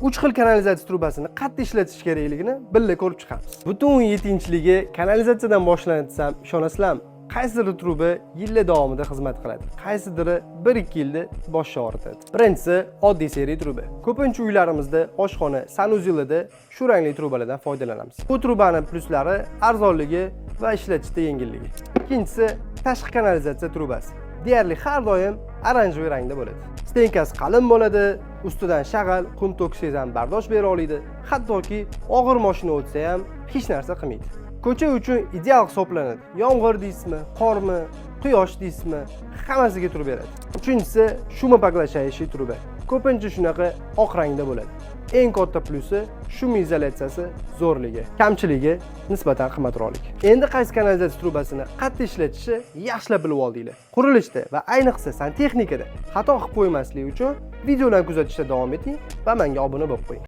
3 xil kanalizatsiya trubasini qattiq ishlatish kerakligini birga ko'rib chiqamiz. Butun yetinchiligi kanalizatsiyadan boshlanadi desam, ishonasizlarmi? Qaysidir truba yillar davomida xizmat qiladi. Qaysidiri 1-2 yilda bosh og'ritadi. Birinchisi oddiy seriya truba. Ko'pincha uylarimizda oshxona, sanuzilida shu rangli trubalardan foydalanamiz. Bu trubaning pluslari arzonligi va ishlatishda yengilligi. Ikkinchisi tashqi kanalizatsiya trubasi. Deyarli har doim oranjiy rangda bo'ladi. Stenkasi qalin bo'ladi, ustidan shag'al, qum to'ksangiz ham bardosh bera oladi. Hattoki og'ir mashina o'tsa ham hech narsa qilmaydi. Ko'cha uchun ideal hisoblanadi. Yomg'ir deysizmi, qormi, quyosh deysizmi, hammasiga turib beradi. Uchinchisi shuma poglashayishi truba. Ko'pincha shunaqa oq rangda bo'ladi. Eng katta plusi shum izolyatsiyasi zo'rligi, kamchiligi nisbatan qimmatroqligi. Endi qaysi kanalizatsiya trubasini qattiq ishlatishi yaxshilab bilib oldinglar. Qurilishda va ayniqsa santexnikada xato qilib qo'ymaslik uchun videolarni kuzatishda davom eting va menga obuna bo'lib qo'ying.